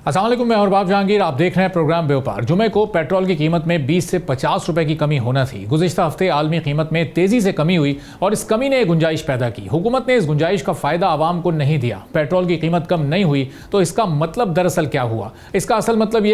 अस्सलाम वालेकुम, मैं और बाब जहांगीर, आप देख रहे हैं प्रोग्राम व्यापार। जुमे को पेट्रोल की कीमत में 20 से 50 रुपए की कमी होना थी। गुज़िश्ता हफ्ते आलमी कीमत में तेजी से कमी हुई और इस कमी ने गुंजाइश पैदा की। हुकूमत ने इस गुंजाइश का फायदा आवाम को नहीं दिया। पेट्रोल की कीमत कम नहीं हुई तो इसका मतलब दरअसल क्या हुआ? इसका असल मतलब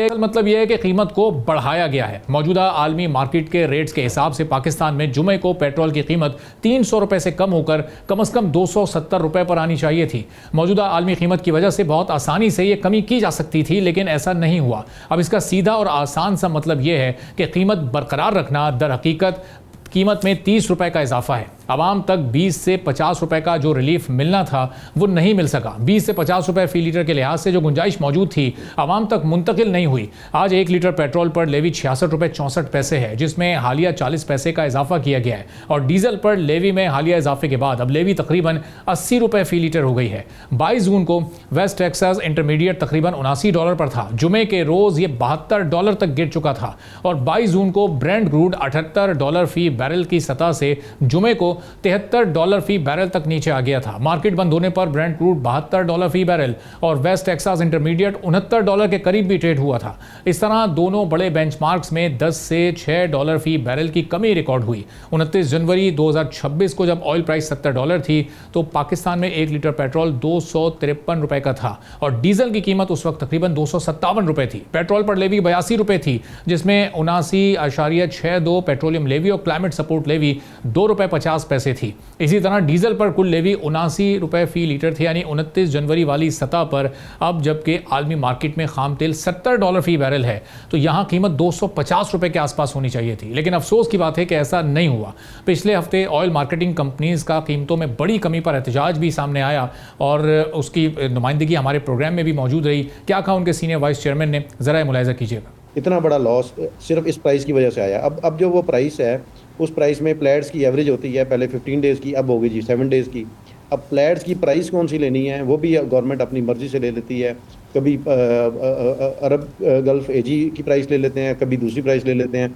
यह है कि कीमत को बढ़ाया गया है। मौजूदा आलमी मार्केट के रेट्स के हिसाब से पाकिस्तान में जुमे को पेट्रोल की कीमत 300 रुपए से कम होकर कम से कम 270 रुपए पर आनी चाहिए थी। मौजूदा आलमी कीमत की वजह से बहुत आसानी से यह कमी की जा सकती थी, लेकिन ऐसा नहीं हुआ। अब इसका सीधा और आसान सा मतलब यह है कि कीमत बरकरार रखना दर हकीकत कीमत में 30 रुपए का इजाफा है। आवाम तक 20 से 50 रुपए का जो रिलीफ मिलना था वो नहीं मिल सका। 20 से 50 रुपए फी लीटर के लिहाज से जो गुंजाइश मौजूद थी आवाम तक मुंतकिल नहीं हुई। आज 1 लीटर पेट्रोल पर लेवी 66 रुपए 64 पैसे है, जिसमें हालिया 40 पैसे का इजाफा किया गया है, और डीजल पर लेवी में हालिया इजाफे के बाद अब लेवी तकरीबन 80 रुपए फी लीटर हो गई है। 22 जून को वेस्ट टेक्सास इंटरमीडिएट तकरीबन $79 पर था। जुमे के रोज ये $72 तक गिर चुका था, और 22 जून को ब्रेंट क्रूड $78 फी बैरल की सतह से जुमे को $73 फी बैरल तक नीचे आ गया था। मार्केट बंद होने पर ब्रेंट क्रूड $72 फी बैरल और वेस्ट टेक्सास इंटरमीडिएट $69 के करीब भी ट्रेड हुआ था। इस तरह दोनों बड़े बेंचमार्क्स में 10 से $6 फी बैरल की कमी रिकॉर्ड हुई। 29 जनवरी 2026 को जब ऑयल प्राइस $70 थी तो पाकिस्तान में 1 लीटर पेट्रोल 253 रुपए का था, और डीजल की कीमत उस वक्त तकरीबन 257 रुपए थी। पेट्रोल पर लेवी 82 रुपए थी, जिसमें 79.62 पेट्रोलियम लेवी और क्लाइमेट सपोर्ट लेवी $2.50 थी। इसी तरह डीजल पर कुल लेवी 79 रुपए फी लीटर थे, यानी 29 जनवरी वाली सतह पर। अब जबकि आलमी मार्केट में खाम तेल $70 फी बैरल है तो यहाँ कीमत 250 रुपए के आसपास होनी चाहिए थी, लेकिन अफसोस की बात है कि ऐसा नहीं हुआ। पिछले हफ्ते ऑयल मार्केटिंग कंपनीज का कीमतों में बड़ी कमी पर एहतजाज भी सामने आया, और उसकी नुमाइंदगी हमारे प्रोग्राम में भी मौजूद रही। क्या कहा उनके सीनियर वाइस चेयरमैन ने, ज़रा मुलाहिजा कीजिएगा। इतना बड़ा लॉस सिर्फ इस प्राइस की वजह से आया। अब जो वो प्राइस है उस प्राइस में प्लेट्स की एवरेज होती है पहले 15 डेज़ की, अब होगी जी 7 डेज़ की। अब प्लेट्स की प्राइस कौन सी लेनी है वो भी गवर्नमेंट अपनी मर्जी से ले लेती है। कभी अरब गल्फ एजी की प्राइस ले लेते हैं, कभी दूसरी प्राइस ले लेते हैं।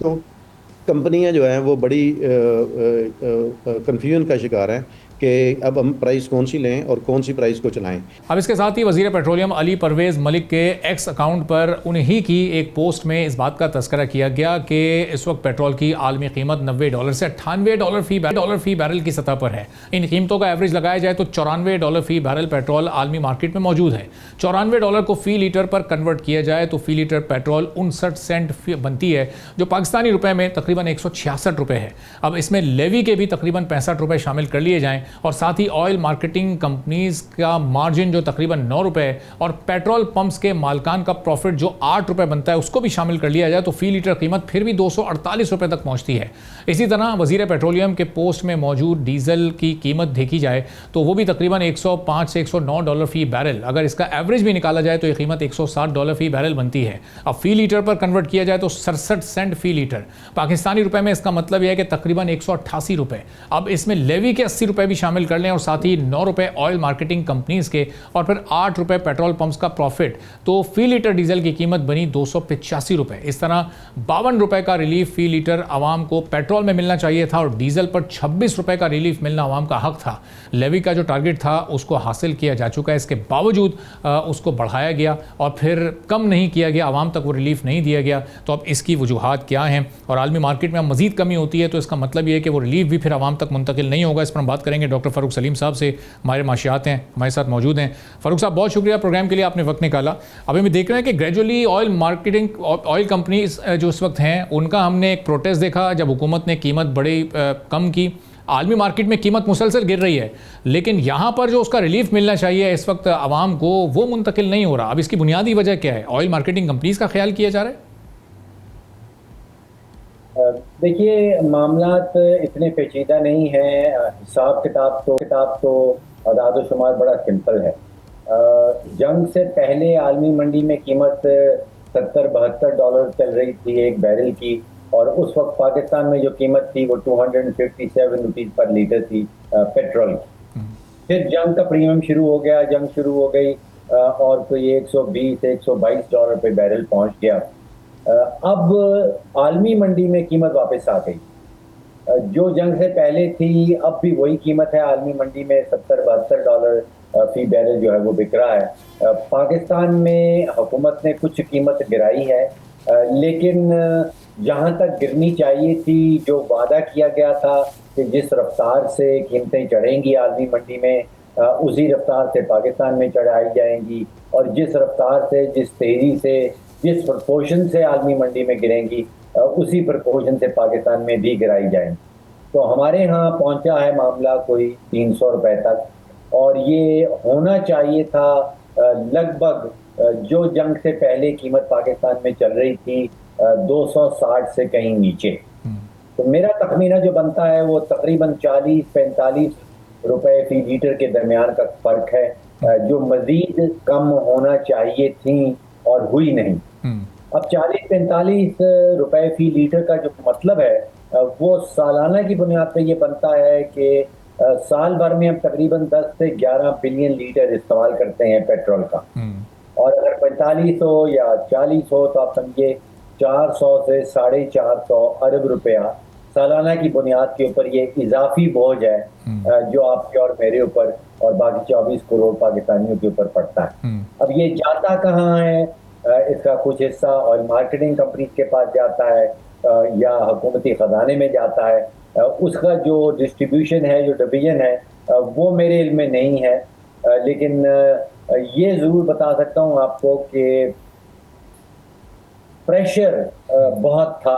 तो कंपनियां जो हैं वो बड़ी कन्फ्यूजन का शिकार हैं कि अब हम प्राइस कौन सी लें और कौन सी प्राइस को चलाएं। अब इसके साथ ही वजीर पेट्रोलियम अली परवेज़ मलिक के एक्स अकाउंट पर उन्हीं की एक पोस्ट में इस बात का तस्करा किया गया कि इस वक्त पेट्रोल की आलमी कीमत $90 से $98 फी बैरल की सतह पर है। इन कीमतों का एवरेज लगाया जाए तो $94 फी बैरल पेट्रोल आलमी मार्केट में मौजूद है। $94 को फी लीटर पर कन्वर्ट किया जाए तो फी लीटर पेट्रोल 59 सेंट बनती है, जो पाकिस्तानी रुपए में तकरीबन 166 रुपए है। अब इसमें लेवी के भी तकरीबन 65 रुपए शामिल कर लिए जाएं, और साथ ही ऑयल मार्केटिंग कंपनीज का मार्जिन जो तकरीबन 9 रुपए और पेट्रोल पंप्स के मालकान का प्रॉफिट जो 8 रुपए बनता है उसको भी शामिल कर लिया जाए तो फी लीटर कीमत फिर भी 248 रुपए तक पहुंचती है। इसी तरह वजीर पेट्रोलियम के पोस्ट में मौजूद डीजल की कीमत देखी जाए तो वो भी तकरीबन 105 से $109 फी बैरल। अगर इसका एवरेज भी निकाला जाए तो ये कीमत $160 फी बैरल बनती है। अब फी लीटर पर कन्वर्ट किया जाए तो 67 सेंट फी लीटर, पाकिस्तानी रुपए में इसका मतलब यह है कि तकरीबन 188 रुपए। अब इसमें लेवी के 80 रुपए भी शामिल कर लें और साथ ही 9 रुपए ऑयल मार्केटिंग कंपनीज के और फिर 8 रुपए पेट्रोल पंप्स का प्रॉफिट, तो फी लीटर डीजल की कीमत बनी 285 रुपए। इस तरह 52 रुपए का रिलीफ फी लीटर आवाम को पेट्रोल में मिलना चाहिए था, और डीजल पर 26 रुपए का रिलीफ मिलना आवाम का हक था। लेवी का जो टारगेट था उसको हासिल किया जा चुका है, इसके बावजूद उसको बढ़ाया गया और फिर कम नहीं किया गया, आवाम तक वो रिलीफ नहीं दिया गया। तो अब इसकी वजूहात क्या हैं, और आलमी मार्केट में अब मजीद कमी होती है तो इसका मतलब ये है कि वो रिलीफ भी फिर आवाम तक मुंतकिल नहीं होगा। इस पर हम बात करेंगे डॉक्टर फ़ारूक सलीम साहब से, हमारे माशियात हैं, हमारे साथ मौजूद हैं। फ़ारूक साहब, बहुत शुक्रिया प्रोग्राम के लिए, आपने वक्त निकाला। अभी हम देख रहे हैं कि gradually oil marketing oil companies जो इस वक्त हैं उनका हमने एक प्रोटेस्ट देखा जब हुकूमत ने कीमत बड़ी कम की। आलमी मार्केट में कीमत मुसलसल गिर रही है, लेकिन यहाँ पर जो उसका रिलीफ मिलना चाहिए इस वक्त आवाम को वो मुंतकिल नहीं हो रहा। अब इसकी बुनियादी वजह क्या है? ऑयल मार्केटिंग कंपनीज का ख्याल किया जा रहा है? देखिए, मामलात इतने पेचीदा नहीं है। हिसाब किताब तो अदाद शुमार बड़ा सिंपल है। जंग से पहले आलमी मंडी में कीमत $70-72 चल रही थी एक बैरल की, और उस वक्त पाकिस्तान में जो कीमत थी वो 257 रुपीज़ पर लीटर थी पेट्रोल की। फिर जंग का प्रीमियम शुरू हो गया, जंग शुरू हो गई और कोई 120-122 डॉलर पे बैरल पहुंच गया। अब आलमी मंडी में कीमत वापस आ गई। जो जंग से पहले थी अब भी वही कीमत है आलमी मंडी में, $70-72 फी बैरल जो है वो बिक रहा है। पाकिस्तान में हुकूमत ने कुछ कीमत गिराई है, लेकिन जहाँ तक गिरनी चाहिए थी, जो वादा किया गया था कि जिस रफ्तार से कीमतें चढ़ेंगी आलमी मंडी में, उसी रफ्तार से पाकिस्तान में चढ़ाई जाएंगी, और जिस रफ्तार से, जिस तेज़ी से, जिस प्रपोर्शन से आलमी मंडी में गिरेंगी, उसी प्रपोर्शन से पाकिस्तान में भी गिराई जाएंगी। तो हमारे यहाँ पहुँचा है मामला कोई 300 रुपए तक, और ये होना चाहिए था लगभग जो जंग से पहले कीमत पाकिस्तान में चल रही थी 260 से कहीं नीचे। तो मेरा तखमीना जो बनता है वो तकरीबन 40-45 रुपए फी लीटर के दरमियान का फर्क है, जो मजीद कम होना चाहिए थी और हुई नहीं। अब 40-45 रुपए फी लीटर का जो मतलब है वो सालाना की बुनियाद पे ये बनता है कि साल भर में हम तकरीबन 10 से 11 बिलियन लीटर इस्तेमाल करते हैं पेट्रोल का, और अगर 45 हो या 40 हो तो आप समझिए 400 से 450 अरब रुपया सालाना की बुनियाद के ऊपर ये इजाफी बोझ है जो आपके और मेरे ऊपर और बाकी 24 करोड़ पाकिस्तानियों के ऊपर पड़ता है। अब ये जाता कहाँ है? इसका कुछ हिस्सा ऑयल मार्केटिंग कंपनी के पास जाता है या हुकूमती खजाने में जाता है। उसका जो डिस्ट्रीब्यूशन है, जो डिवीजन है, वो मेरे इल्म में नहीं है, लेकिन ये ज़रूर बता सकता हूँ आपको कि प्रेशर बहुत था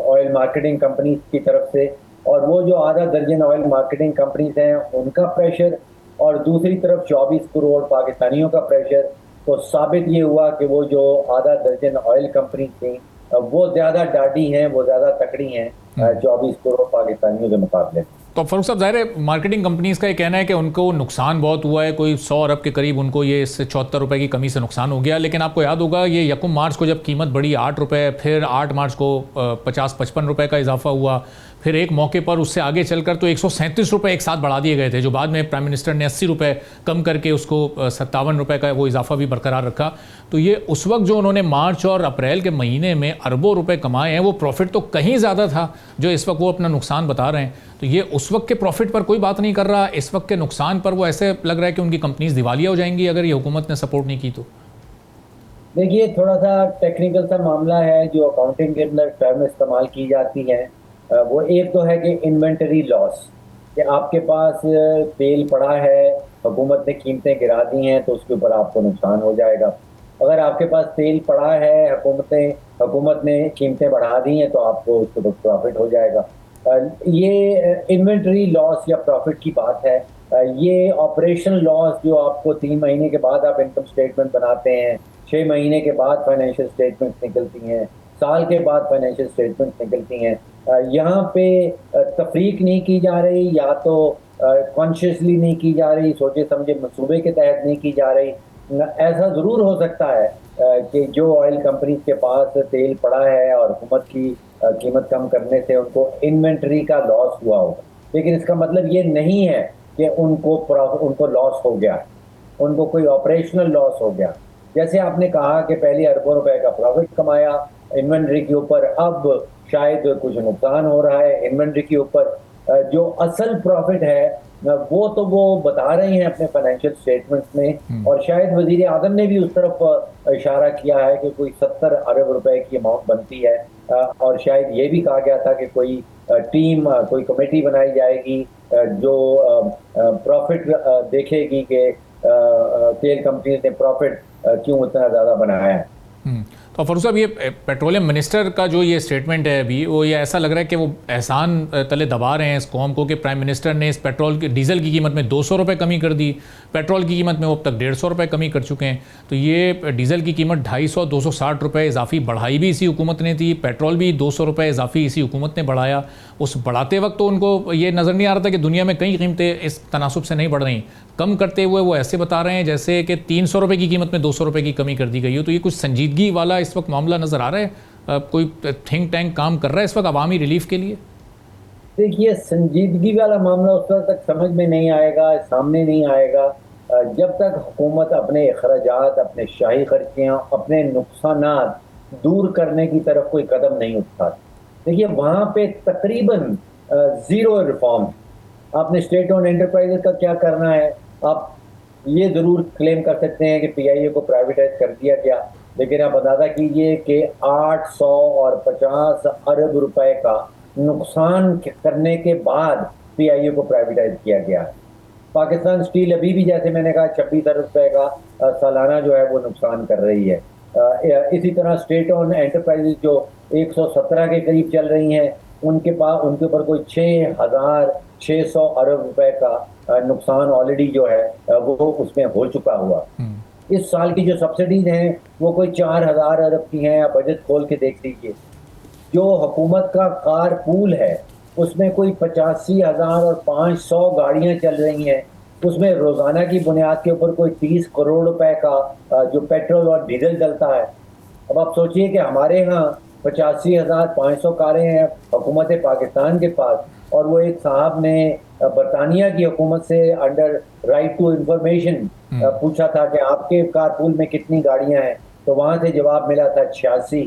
ऑयल मार्केटिंग कंपनी की तरफ से, और वो जो आधा दर्जन ऑयल मार्केटिंग कंपनीज हैं उनका प्रेशर, और दूसरी तरफ 24 करोड़ पाकिस्तानियों का प्रेशर। तो साबित ये हुआ कि वो जो आधा दर्जन ऑयल कंपनी थी वो ज़्यादा डाडी हैं, वो ज़्यादा तकड़ी हैं 24 करोड़ पाकिस्तानियों के मुकाबले। तो फारूक साहब, ज़ाहिर है मार्केटिंग कंपनीज का ये कहना है कि उनको नुकसान बहुत हुआ है, कोई 100 अरब के करीब उनको ये इस 74 रुपये की कमी से नुकसान हो गया। लेकिन आपको याद होगा ये 1 मार्च को जब कीमत बढ़ी 8 रुपये, फिर 8 मार्च को 50-55 रुपये का इजाफा हुआ, फिर एक मौके पर उससे आगे चलकर तो 137 रुपये एक साथ बढ़ा दिए गए थे, जो बाद में प्राइम मिनिस्टर ने 80 रुपये कम करके उसको 57 रुपये का वो इजाफा भी बरकरार रखा। तो ये उस वक्त जो उन्होंने मार्च और अप्रैल के महीने में अरबों रुपए कमाए हैं, वो प्रॉफिट तो कहीं ज़्यादा था जो इस वक्त वो अपना नुकसान बता रहे हैं। तो ये उस वक्त के प्रॉफिट पर कोई बात नहीं कर रहा, इस वक्त के नुकसान पर वो ऐसे लग रहा है कि उनकी कंपनीज दिवालिया हो जाएंगी अगर ये हुकूमत ने सपोर्ट नहीं की तो। देखिए, थोड़ा सा टेक्निकल सा मामला है जो अकाउंटिंग के अंदर टर्म इस्तेमाल की जाती है। वो एक तो है कि इन्वेंटरी लॉस, कि आपके पास तेल पड़ा है, हुकूमत ने कीमतें गिरा दी हैं तो उसके ऊपर आपको नुकसान हो जाएगा। अगर आपके पास तेल पड़ा है, हुकूमत ने कीमतें बढ़ा दी हैं तो आपको उसके ऊपर प्रॉफिट हो जाएगा। ये इन्वेंटरी लॉस या प्रॉफिट की बात है। ये ऑपरेशनल लॉस जो आपको 3 महीने के बाद आप इनकम स्टेटमेंट बनाते हैं, 6 महीने के बाद फाइनेंशियल स्टेटमेंट्स निकलती हैं, साल के बाद फाइनेंशियल स्टेटमेंट्स निकलती हैं, यहाँ पे तफरीक नहीं की जा रही, या तो कॉन्शियसली नहीं की जा रही, सोचे समझे मंसूबे के तहत नहीं की जा रही। ऐसा ज़रूर हो सकता है कि जो ऑयल कंपनीज के पास तेल पड़ा है और हुकूमत की कीमत कम करने से उनको इन्वेंटरी का लॉस हुआ होगा, लेकिन इसका मतलब ये नहीं है कि उनको लॉस हो गया, उनको कोई ऑपरेशनल लॉस हो गया। जैसे आपने कहा कि पहले अरबों रुपए का प्रॉफिट कमाया इन्वेंटरी के ऊपर, अब शायद कुछ नुकसान हो रहा है इन्वेंटरी के ऊपर। जो असल प्रॉफिट है वो बता रहे हैं अपने फाइनेंशियल स्टेटमेंट्स में, और शायद वजीर आजम ने भी उस तरफ इशारा किया है कि कोई 70 अरब रुपए की अमाउंट बनती है, और शायद ये भी कहा गया था कि कोई टीम, कोई कमेटी बनाई जाएगी जो प्रॉफिट देखेगी कि तेल कंपनी ने प्रॉफिट क्यों इतना ज़्यादा बनाया है। तो फारूक साहब, ये पेट्रोलियम मिनिस्टर का जो ये स्टेटमेंट है अभी, वो ये ऐसा लग रहा है कि वो एहसान तले दबा रहे हैं इस कौम को कि प्राइम मिनिस्टर ने इस डीजल की कीमत में 200 रुपये कमी कर दी, पेट्रोल की कीमत में वो अब तक 150 रुपये कमी कर चुके हैं। तो ये डीजल की कीमत 250-260 रुपये इजाफी बढ़ाई भी इसी हुकूमत ने थी, पेट्रोल भी 200 रुपये इजाफी इसी हुकूमत ने बढ़ाया। उस बढ़ाते वक्त तो उनको ये नज़र नहीं आ रहा था कि दुनिया में कई कीमतें इस तनासुब से नहीं बढ़ रही। कम करते हुए वो ऐसे बता रहे हैं जैसे कि 300 रुपये की कीमत में 200 रुपये की कमी कर दी गई हो। तो ये कुछ संजीदगी वाला इस वक्त मामला नज़र आ रहा है? कोई थिंक टैंक काम कर रहा है इस वक्त अवामी रिलीफ के लिए? देखिए, संजीदगी वाला मामला उस वक्त तक समझ में नहीं आएगा, सामने नहीं आएगा जब तक हुकूमत अपने अखराजात, अपने शाही खर्चियाँ, अपने नुकसानात दूर करने की तरफ कोई कदम नहीं उठाती। देखिए, वहाँ पे तकरीबन ज़ीरो रिफॉर्म। आपने स्टेट ओन एंटरप्राइजेज का क्या करना है? आप ये ज़रूर क्लेम कर सकते हैं कि पीआईए को प्राइवेटाइज कर दिया गया, लेकिन आप अंदाज़ा कीजिए कि 800 और 50 अरब रुपए का नुकसान करने के बाद पीआईए को प्राइवेटाइज किया गया। पाकिस्तान स्टील अभी भी, जैसे मैंने कहा, 26 अरब रुपए का सालाना जो है वो नुकसान कर रही है। इसी तरह स्टेट ओन एंटरप्राइजेज जो 117 के करीब चल रही हैं, उनके ऊपर कोई 6,600 अरब रुपए का नुकसान ऑलरेडी जो है वो उसमें हो चुका हुआ। इस साल की जो सब्सिडीज हैं वो कोई 4,000 अरब की हैं। आप बजट खोल के देख लीजिए। जो हुकूमत का कार पूल है उसमें कोई 85,500 गाड़ियां चल रही हैं, उसमें रोजाना की बुनियाद के ऊपर कोई 30 करोड़ रुपए का जो पेट्रोल और डीजल चलता है। अब आप सोचिए कि हमारे यहाँ 85,500 कारें हैं हुकूमत पाकिस्तान के पास, और वो एक साहब ने बरतानिया की हुकूमत से अंडर राइट टू इंफॉर्मेशन पूछा था कि आपके कारपूल में कितनी गाड़ियां हैं, तो वहां से जवाब मिला था 86।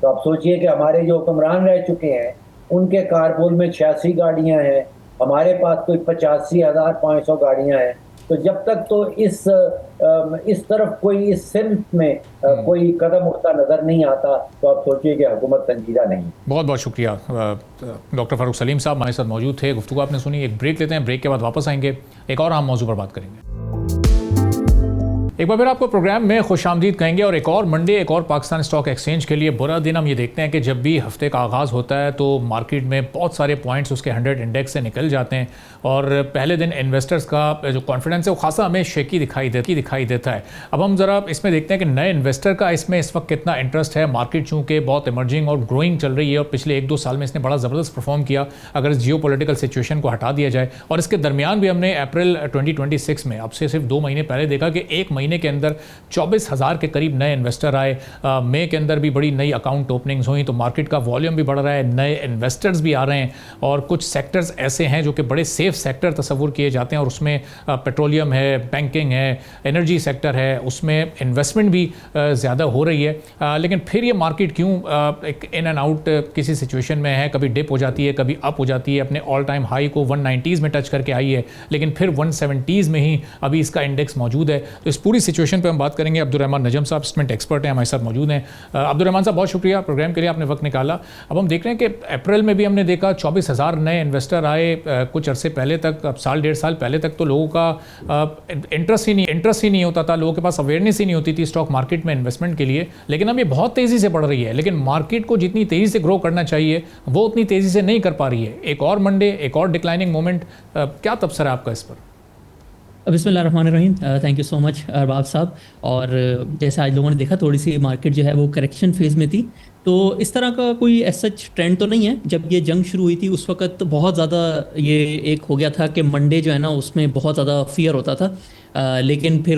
तो आप सोचिए कि हमारे जो हुक्मरान रह चुके हैं उनके कारपूल में 86 गाड़ियां हैं, हमारे पास कोई 85,500 गाड़ियां हैं। तो जब तक तो इस तरफ कोई, इस सिर्फ में कोई कदम उठता नजर नहीं आता, तो आप सोचिए कि हुकूमत संजीदा नहीं। बहुत बहुत शुक्रिया। डॉक्टर फारूक सलीम साहब हमारे साथ मौजूद थे, गुफ्तगू आपने सुनी। एक ब्रेक लेते हैं, ब्रेक के बाद वापस आएंगे, एक और अहम मौजू पर बात करेंगे। एक बार फिर आपको प्रोग्राम में खुशामदीद कहेंगे और एक और मंडे, एक और पाकिस्तान स्टॉक एक्सचेंज के लिए बुरा दिन हम ये देखते हैं कि जब भी हफ्ते का आगाज़ होता है तो मार्केट में बहुत सारे पॉइंट्स उसके 100 इंडेक्स से निकल जाते हैं और पहले दिन इन्वेस्टर्स का जो कॉन्फिडेंस है वो खासा हमें शेकी दिखाई देता है। अब हम ज़रा इसमें देखते हैं कि नए इन्वेस्टर का इसमें इस वक्त कितना इंटरेस्ट है। मार्केट चूँकि बहुत इमर्जिंग और ग्रोइंग चल रही है और पिछले 1-2 साल में इसने बड़ा ज़बरदस्त परफॉर्म किया अगर इस जियो पॉलिटिकल सिचुएशन को हटा दिया जाए। और इसके दरमियान भी हमने अप्रैल 2026 में, अब से सिर्फ 2 महीने पहले देखा कि 1 महीने के अंदर 24,000 के करीब नए इन्वेस्टर आए। मई के अंदर भी बड़ी नई अकाउंट ओपनिंग्स हुई, तो मार्केट का वॉल्यूम भी बढ़ रहा है, नए इन्वेस्टर्स भी आ रहे हैं और कुछ सेक्टर्स ऐसे हैं जो कि बड़े सेफ सेक्टर तस्वुर किए जाते हैं और उसमें पेट्रोलियम है, बैंकिंग है, एनर्जी सेक्टर है, उसमें इन्वेस्टमेंट भी ज़्यादा हो रही है। लेकिन फिर ये मार्केट क्यों एक इन एंड आउट किसी सिचुएशन में है, कभी डिप हो जाती है, कभी अप हो जाती है। अपने ऑल टाइम हाई को 190s में टच करके आई है, लेकिन फिर 170s में ही अभी इसका इंडेक्स मौजूद है। तो इस पूरी सिचुएशन पे हम बात करेंगे। अब्दुर्रहमान नजम साहब इन्वेस्टमेंट एक्सपर्ट हैं, हमारे साथ मौजूद हैं। अब्दुर्रहमान साहब बहुत शुक्रिया प्रोग्राम के लिए, आपने वक्त निकाला। अब हम देख रहे हैं कि अप्रैल में भी हमने देखा 24,000 नए इन्वेस्टर आए कुछ अरसे पहले तक। अब साल 1.5 साल पहले तक तो लोगों का इंटरेस्ट ही नहीं होता था, लोगों के पास अवेयरनेस ही नहीं होती थी स्टॉक मार्केट में इन्वेस्टमेंट के लिए। लेकिन अब ये बहुत तेज़ी से बढ़ रही है, लेकिन मार्केट को जितनी तेज़ी से ग्रो करना चाहिए वो उतनी तेज़ी से नहीं कर पा रही है। एक और मंडे, एक और डिक्लाइनिंग मोमेंट, क्या तबसरा है आपका इस पर? बिस्मिल्लाहिर्रहमानिर्रहीम। Thank you so much Arbab साहब। और जैसे आज लोगों ने देखा थोड़ी सी मार्केट जो है वो करेक्शन फेज़ में थी, तो इस तरह का कोई सच ट्रेंड तो नहीं है। जब ये जंग शुरू हुई थी उस वक्त बहुत ज़्यादा ये एक हो गया था कि मंडे जो है ना उसमें बहुत ज़्यादा फियर होता था। लेकिन फिर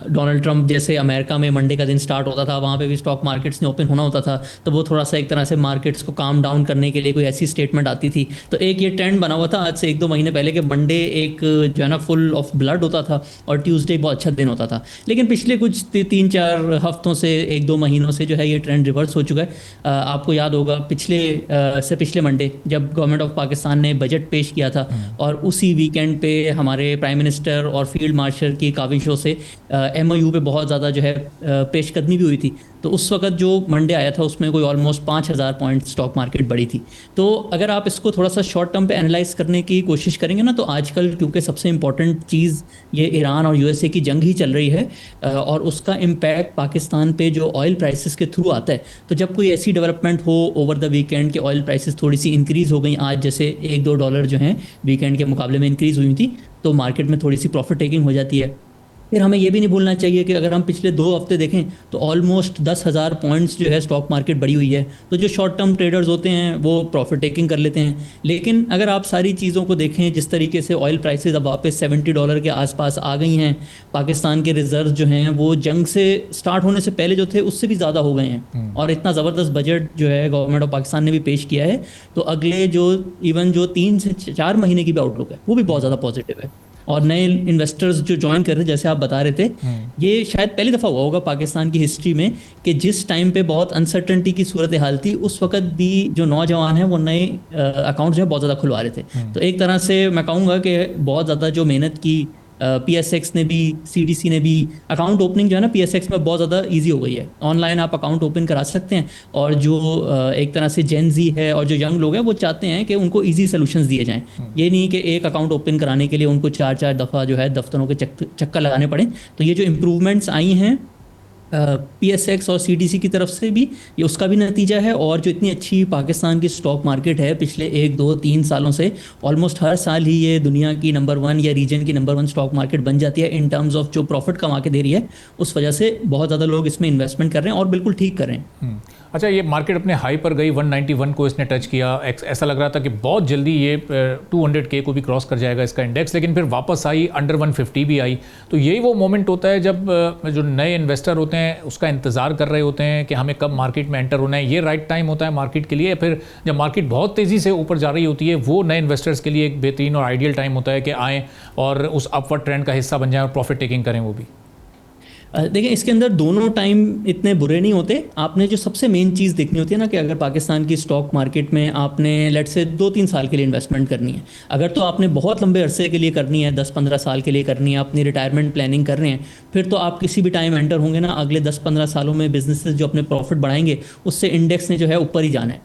डोनाल्ड ट्रंप जैसे अमेरिका में मंडे का दिन स्टार्ट होता था, वहाँ पे भी स्टॉक मार्केट्स ने ओपन होना होता था, तो वो थोड़ा सा एक तरह से मार्केट्स को काम डाउन करने के लिए कोई ऐसी स्टेटमेंट आती थी। तो एक ये ट्रेंड बना हुआ था आज से 1-2 महीने पहले कि मंडे एक जो है ना फुल ऑफ ब्लड होता था और ट्यूसडे बहुत अच्छा दिन होता था। लेकिन पिछले कुछ 3-4 हफ्तों से 1-2 महीनों से जो है ये ट्रेंड रिवर्स हो चुका है। आपको याद होगा पिछले मंडे जब गवर्नमेंट ऑफ पाकिस्तान ने बजट पेश किया था और उसी वीकेंड पे हमारे प्राइम मिनिस्टर और फील्ड मार्शल की काविशों से MOU पे बहुत ज़्यादा जो है पेशकदमी भी हुई थी। तो उस वक्त जो मंडे आया था उसमें कोई ऑलमोस्ट 5,000 पॉइंट स्टॉक मार्केट बढ़ी थी। तो अगर आप इसको थोड़ा सा शॉर्ट टर्म पे एनालाइज करने की कोशिश करेंगे ना, तो आजकल क्योंकि सबसे इंपॉर्टेंट चीज़ ये ईरान और USA की जंग ही चल रही है और उसका इम्पैक्ट पाकिस्तान पे जो ऑयल प्राइसेस के थ्रू आता है, तो जब कोई ऐसी डेवलपमेंट हो ओवर द वीकेंड के ऑयल प्राइसेस थोड़ी सी इंक्रीज़ हो गई, आज जैसे $1-2 जो हैं वीकेंड के मुकाबले में इंक्रीज़ हुई थी, तो मार्केट में थोड़ी सी प्रॉफिट टेकिंग हो जाती है। फिर हमें ये भी नहीं भूलना चाहिए कि अगर हम पिछले 2 हफ्ते देखें तो ऑलमोस्ट 10,000 पॉइंट्स जो है स्टॉक मार्केट बढ़ी हुई है। तो जो शॉर्ट टर्म ट्रेडर्स होते हैं वो प्रॉफिट टेकिंग कर लेते हैं। लेकिन अगर आप सारी चीज़ों को देखें, जिस तरीके से ऑयल प्राइसेस अब वापस $70 के आसपास आ गई हैं, पाकिस्तान के रिजर्व जो हैं वो जंग से स्टार्ट होने से पहले जो थे उससे भी ज़्यादा हो गए हैं और इतना ज़बरदस्त बजट जो है गवर्नमेंट ऑफ पाकिस्तान ने भी पेश किया है। तो अगले जो 3 से 4 महीने की भी आउटलुक है वो भी बहुत ज़्यादा पॉजिटिव है। और नए इन्वेस्टर्स जो ज्वाइन कर रहे हैं, जैसे आप बता रहे थे, ये शायद पहली दफ़ा हुआ होगा पाकिस्तान की हिस्ट्री में कि जिस टाइम पे बहुत अनसर्टेनिटी की सूरत हाल थी उस वक्त भी जो नौजवान हैं वो नए अकाउंट जो है बहुत ज़्यादा खुलवा रहे थे। तो एक तरह से मैं कहूँगा कि बहुत ज़्यादा जो मेहनत की PSX ने भी, CDC ने भी, अकाउंट ओपनिंग जो है ना PSX में बहुत ज़्यादा इजी हो गई है। ऑनलाइन आप अकाउंट ओपन करा सकते हैं, और जो एक तरह से जेन जी है और जो यंग लोग हैं वो चाहते हैं कि उनको इजी सॉल्यूशंस दिए जाएं। ये नहीं कि एक अकाउंट ओपन कराने के लिए उनको 4-4 दफ़ा जो है दफ्तरों के चक्कर लगाने पड़े। तो ये जो इम्प्रूवमेंट्स आई हैं PSX और CDC की तरफ से भी, ये उसका भी नतीजा है। और जो इतनी अच्छी पाकिस्तान की स्टॉक मार्केट है पिछले 1-2-3 सालों से, ऑलमोस्ट हर साल ही ये दुनिया की नंबर 1 या रीजन की नंबर 1 स्टॉक मार्केट बन जाती है इन टर्म्स ऑफ जो प्रॉफिट कमा के दे रही है। उस वजह से बहुत ज़्यादा लोग इसमें इन्वेस्टमेंट कर रहे हैं और बिल्कुल ठीक कर रहे हैं। अच्छा, ये मार्केट अपने हाई पर गई, 191 को इसने टच किया, ऐसा लग रहा था कि बहुत जल्दी ये 200K को भी क्रॉस कर जाएगा इसका इंडेक्स, लेकिन फिर वापस आई, अंडर 150 भी आई। तो यही वो मोमेंट होता है जब जो नए इन्वेस्टर होते हैं उसका इंतज़ार कर रहे होते हैं कि हमें कब मार्केट में एंटर होना है। ये राइट टाइम होता है मार्केट के लिए। फिर जब मार्केट बहुत तेज़ी से ऊपर जा रही होती है, वो नए इन्वेस्टर्स के लिए एक बेहतरीन और आइडियल टाइम होता है कि आएँ और उस अपवर्ड ट्रेंड का हिस्सा बन जाएँ और प्रॉफिट टेकिंग करें वो भी। देखिए, इसके अंदर दोनों टाइम इतने बुरे नहीं होते। आपने जो सबसे मेन चीज़ देखनी होती है ना, कि अगर पाकिस्तान की स्टॉक मार्केट में आपने लेट से 2-3 साल के लिए इन्वेस्टमेंट करनी है, अगर तो आपने बहुत लंबे अरसे के लिए करनी है, 10-15 साल के लिए करनी है, अपनी रिटायरमेंट प्लानिंग कर रहे हैं, फिर तो आप किसी भी टाइम एंटर होंगे ना, अगले 10-15 सालों में बिजनेसेस जो अपने प्रॉफिट बढ़ाएंगे उससे इंडेक्स ने जो है ऊपर ही जाना है।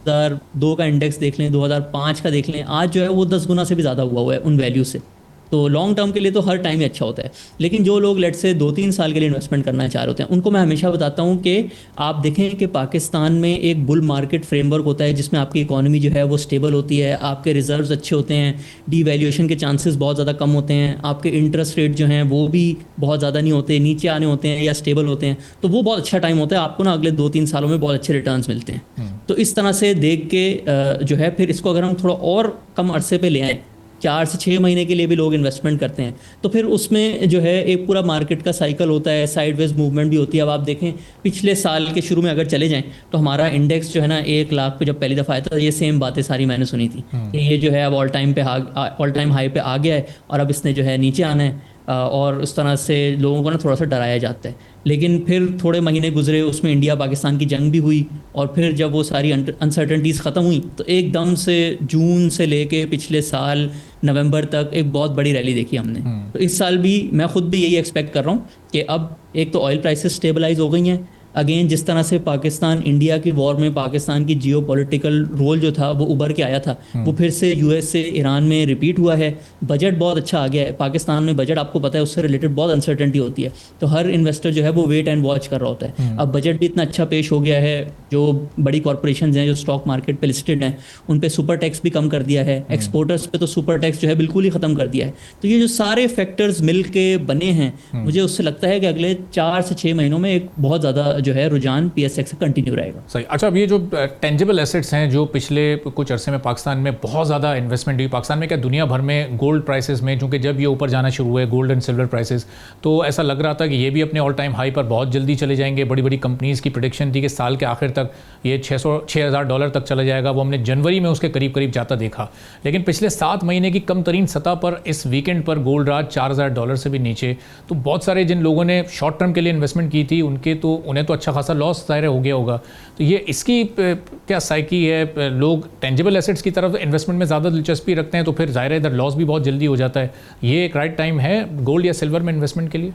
2002 का इंडेक्स देख लें, 2005 का देख लें, आज जो है वो 10 गुना से भी ज़्यादा हुआ है उन वैल्यू से। तो लॉन्ग टर्म के लिए तो हर टाइम ही अच्छा होता है। लेकिन जो लोग लेट से 2-3 साल के लिए इन्वेस्टमेंट करना चाह रहे होते हैं, उनको मैं हमेशा बताता हूँ कि आप देखें कि पाकिस्तान में एक बुल मार्केट फ्रेमवर्क होता है जिसमें आपकी इकोनॉमी जो है वो स्टेबल होती है, आपके रिजर्व्स अच्छे होते हैं, डीवैल्यूएशन के चांसेस बहुत ज़्यादा कम होते हैं, आपके इंटरेस्ट रेट जो हैं वो भी बहुत ज़्यादा नहीं होते, नीचे आने होते हैं या स्टेबल होते हैं। तो वो बहुत अच्छा टाइम होता है, आपको ना अगले 2-3 सालों में बहुत अच्छे रिटर्न्स मिलते हैं। तो इस तरह से देख के जो है, फिर इसको अगर हम थोड़ा और कम अरसे पे ले आएँ, 4 से 6 महीने के लिए भी लोग इन्वेस्टमेंट करते हैं, तो फिर उसमें जो है एक पूरा मार्केट का साइकिल होता है, साइडवेज मूवमेंट भी होती है। अब आप देखें पिछले साल के शुरू में अगर चले जाएं तो हमारा इंडेक्स जो है ना 1 लाख पे जब पहली दफ़ा आया था, ये सेम बातें सारी मैंने सुनी थी कि ये जो है अब ऑल टाइम हाई पे आ गया है और अब इसने जो है नीचे आना है। और उस तरह से लोगों को ना थोड़ा सा डराया जाता है। लेकिन फिर थोड़े महीने गुजरे, उसमें इंडिया पाकिस्तान की जंग भी हुई, और फिर जब वो सारी अनसर्टेनिटीज़ ख़त्म हुई तो एकदम से जून से लेके पिछले साल नवंबर तक एक बहुत बड़ी रैली देखी हमने। तो इस साल भी मैं खुद भी यही एक्सपेक्ट कर रहा हूँ कि अब एक तो ऑयल प्राइसेस स्टेबलाइज हो गई हैं। अगेन जिस तरह से पाकिस्तान इंडिया की वॉर में पाकिस्तान की जियोपॉलिटिकल रोल जो था वो उभर के आया था, वो फिर से US से ईरान में रिपीट हुआ है। बजट बहुत अच्छा आ गया है पाकिस्तान में। बजट आपको पता है उससे रिलेटेड बहुत अनसर्टेनिटी होती है, तो हर इन्वेस्टर जो है वो वेट एंड वॉच कर रहा होता है। अब बजट भी इतना अच्छा पेश हो गया है, जो बड़ी कॉरपोरेशन हैं जो स्टॉक मार्केट पे लिस्टेड हैं उन पे सुपर टैक्स भी कम कर दिया है, एक्सपोर्टर्स पे तो सुपर टैक्स जो है बिल्कुल ही ख़त्म कर दिया है। तो ये जो सारे फैक्टर्स मिल के बने हैं, मुझे उससे लगता है कि अगले 4 से 6 महीनों में एक बहुत ज़्यादा जो है रुझान PSX से कंटिन्यू रहेगा। सही। अच्छा, अब ये जो टेंजिबल एसेट्स हैं जो पिछले कुछ अरसे में पाकिस्तान में बहुत ज़्यादा इन्वेस्टमेंट हुई, पाकिस्तान में क्या दुनिया भर में गोल्ड प्राइसेस में, चूँकि जब ये ऊपर जाना शुरू हुए गोल्ड एंड सिल्वर प्राइसेस, तो ऐसा लग रहा था कि ये भी अपने ऑल टाइम हाई पर बहुत जल्दी चले जाएंगे। बड़ी बड़ी कंपनीज़ की प्रेडिक्शन थी कि साल के आखिर तक ये $6,000 तक चला जाएगा। वो हमने जनवरी में उसके करीब करीब जाता देखा। लेकिन पिछले 7 महीने की कम तरीन सतह पर इस वीकेंड पर गोल्ड रहा $4,000 से भी नीचे। तो बहुत सारे जिन लोगों ने शॉर्ट टर्म के लिए इन्वेस्टमेंट की थी उन्हें तो अच्छा खासा लॉस ज़ाहिर हो गया होगा। तो ये इसकी क्या साइकी है? लोग टेंजिबल एसेट्स की तरफ इन्वेस्टमेंट में ज़्यादा दिलचस्पी रखते हैं, तो फिर ज़ाहिर है इधर लॉस भी बहुत जल्दी हो जाता है। ये एक राइट टाइम है गोल्ड या सिल्वर में इन्वेस्टमेंट के लिए?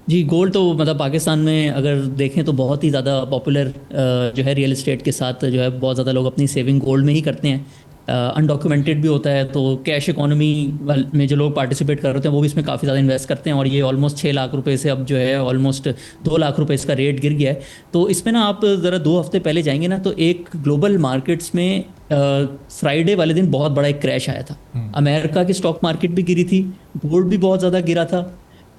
जी, गोल्ड तो मतलब पाकिस्तान में अगर देखें तो बहुत ही ज़्यादा पॉपुलर जो है रियल एस्टेट के साथ जो है बहुत ज़्यादा लोग अपनी सेविंग गोल्ड में ही करते हैं। अनडॉक्यूमेंटेड भी होता है, तो कैश इकोनॉमी में जो लोग पार्टिसिपेट कर रहे हैं वो भी इसमें काफ़ी ज़्यादा इन्वेस्ट करते हैं। और ये ऑलमोस्ट 6 लाख रुपए से अब जो है ऑलमोस्ट 2 लाख रुपए इसका रेट गिर गया है। तो इसमें ना आप ज़रा 2 हफ्ते पहले जाएंगे ना, तो एक ग्लोबल मार्केट्स में फ्राइडे वाले दिन बहुत बड़ा एक क्रैश आया था। अमेरिका की स्टॉक मार्केट भी गिरी थी, गोल्ड भी बहुत ज़्यादा गिरा था,